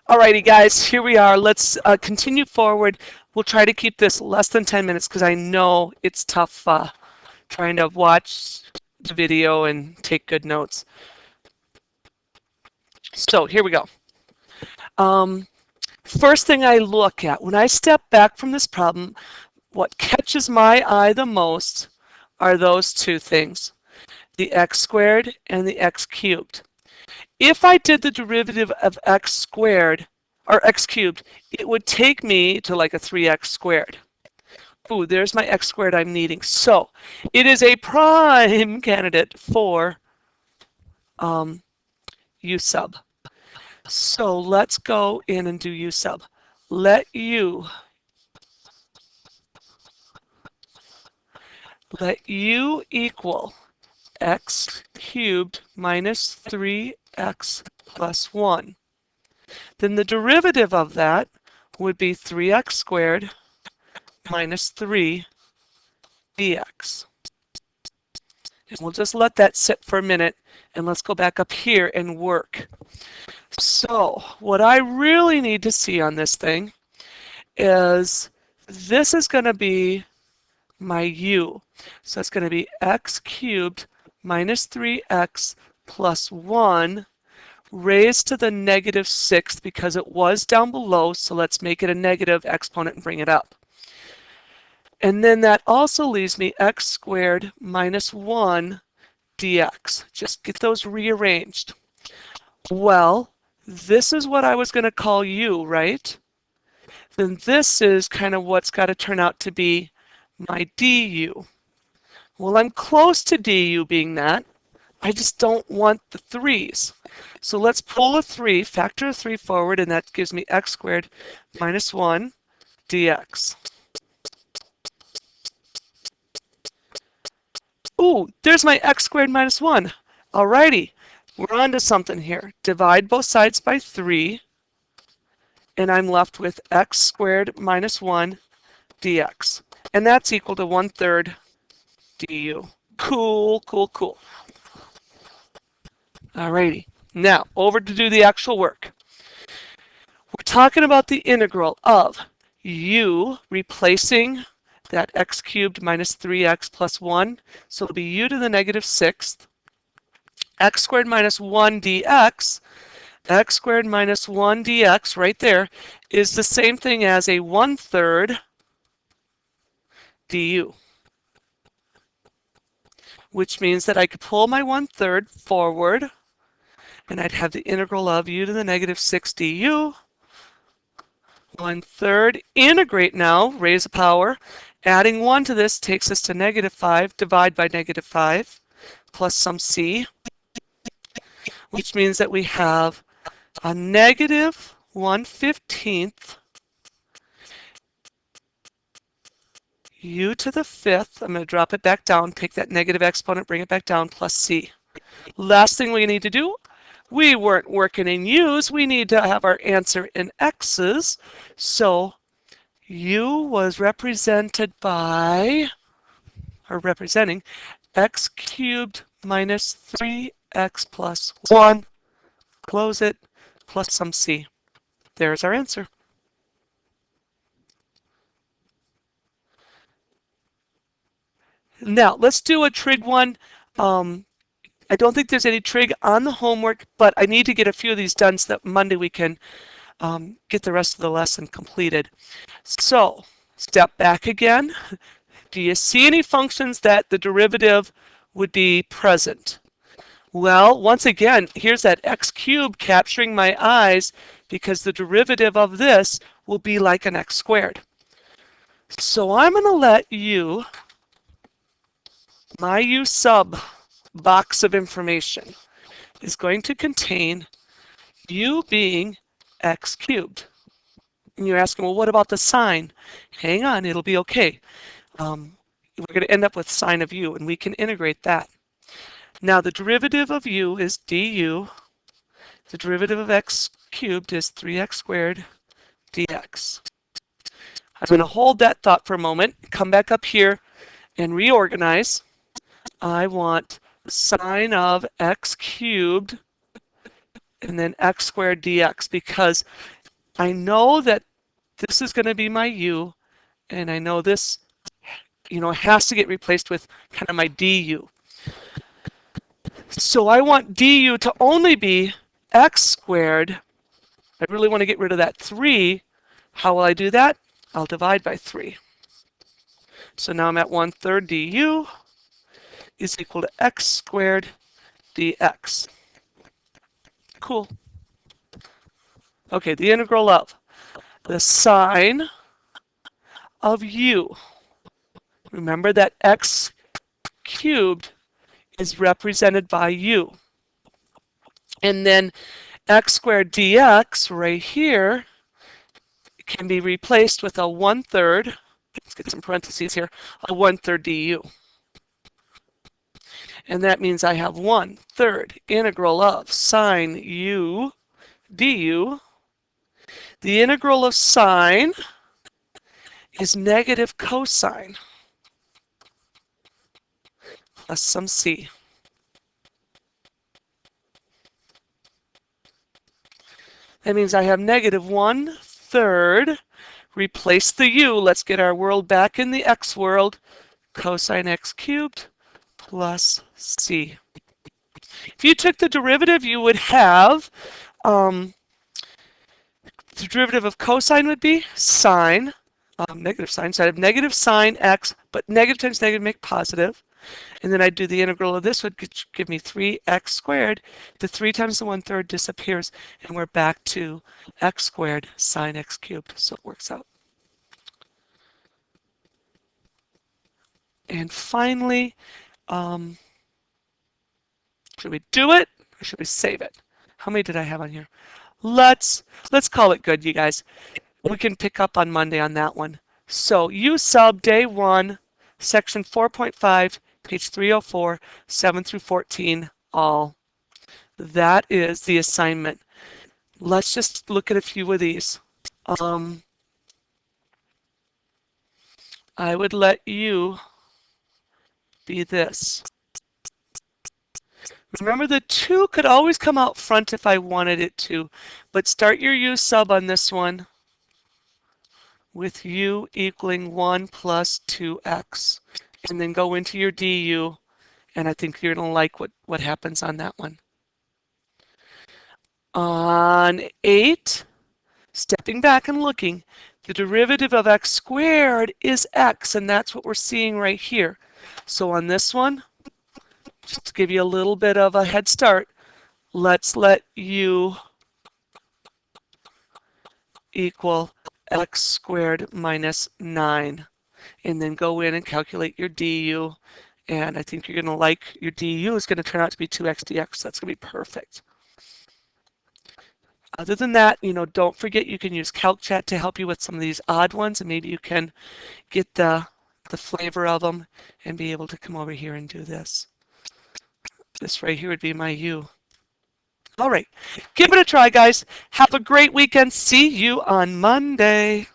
Alrighty, guys, here we are. Let's continue forward. We'll try to keep this less than 10 minutes because I know it's tough trying to watch the video and take good notes. So here we go. First thing I look at, when I step back from this problem, what catches my eye the most are those two things, the x squared and the x cubed. If I did the derivative of x squared, or x cubed, it would take me to like a 3x squared. Ooh, there's my x squared I'm needing. So it is a prime candidate for u sub. So let's go in and do u sub. Let u equal x cubed minus 3x plus 1. Then the derivative of that would be 3x squared minus 3 dx. And we'll just let that sit for a minute, and let's go back up here and work. So what I really need to see on this thing is this is going to be my u. So it's going to be x cubed minus 3x plus 1 raised to the negative 6th because it was down below, so let's make it a negative exponent and bring it up. And then that also leaves me x squared minus 1 dx. Just get those rearranged. Well, this is what I was going to call u, right? Then this is kind of what's got to turn out to be my du. Well, I'm close to du being that. I just don't want the 3's. So let's pull a 3, factor a 3 forward, and that gives me x squared minus 1 dx. Ooh, there's my x squared minus 1. Alrighty, we're on to something here. Divide both sides by 3, and I'm left with x squared minus 1 dx. And that's equal to 1/3 du. Cool, cool, cool. Alrighty, now over to do the actual work. We're talking about the integral of u replacing that x cubed minus 3x plus 1. So it'll be u to the negative 6th. X squared minus 1 dx. X squared minus 1 dx right there is the same thing as a 1/3 du. Which means that I could pull my 1/3 forward, and I'd have the integral of u to the negative 6 du. 1/3, integrate now, raise a power. Adding 1 to this takes us to negative 5, divide by negative 5, plus some c, which means that we have a negative 1/15 u to the 5th. I'm going to drop it back down, take that negative exponent, bring it back down, plus c. Last thing we need to do, we weren't working in u's, we need to have our answer in x's. So u was represented by, or representing, x cubed minus 3x plus 1, close it, plus some c. There's our answer. Now, let's do a trig one. I don't think there's any trig on the homework, but I need to get a few of these done so that Monday we can get the rest of the lesson completed. So, step back again. Do you see any functions that the derivative would be present? Well, once again, here's that x cubed capturing my eyes because the derivative of this will be like an x squared. So I'm going to let u, my u sub box of information is going to contain u being x cubed. And you're asking, well, what about the sign? Hang on, it'll be okay. We're going to end up with sine of u, and we can integrate that. Now, the derivative of u is du. The derivative of x cubed is 3x squared dx. I'm going to hold that thought for a moment, come back up here, and reorganize. I want sine of x cubed and then x squared dx, because I know that this is going to be my u, and I know this, has to get replaced with kind of my du. So I want du to only be x squared. I really want to get rid of that 3. How will I do that? I'll divide by 3. So now I'm at 1/3 du is equal to x squared dx. Cool. Okay, the integral of the sine of u. Remember that x cubed is represented by u. And then x squared dx right here can be replaced with a 1/3. Let's get some parentheses here. A 1/3 du. And that means I have 1/3 integral of sine u du. The integral of sine is negative cosine plus some c. That means I have negative 1/3. Replace the u. Let's get our world back in the x world. Cosine x cubed plus c. If you took the derivative, you would have, the derivative of cosine would be sine, negative sine. So I have negative sine x, but negative times negative make positive. And then I'd do the integral of this would give me 3x squared. The 3 times the 1/3 disappears, and we're back to x squared sine x cubed. So it works out. And finally, should we do it or should we save it? How many did I have on here? Let's call it good, you guys. We can pick up on Monday on that one. So U sub day 1, section 4.5, page 304, 7 through 14, all. That is the assignment. Let's just look at a few of these. I would let U be this. Remember, the 2 could always come out front if I wanted it to, but start your U sub on this one with U equaling 1 plus 2x, and then go into your du, and I think you're going to like what happens on that one. On 8, stepping back and looking, the derivative of x squared is x, and that's what we're seeing right here. So on this one, just to give you a little bit of a head start, let's let u equal x squared minus 9. And then go in and calculate your du. And I think you're going to like your du is going to turn out to be 2x dx. That's going to be perfect. Other than that, don't forget you can use CalcChat to help you with some of these odd ones, and maybe you can get the flavor of them and be able to come over here and do this. This right here would be my u. All right, give it a try, guys. Have a great weekend. See you on Monday.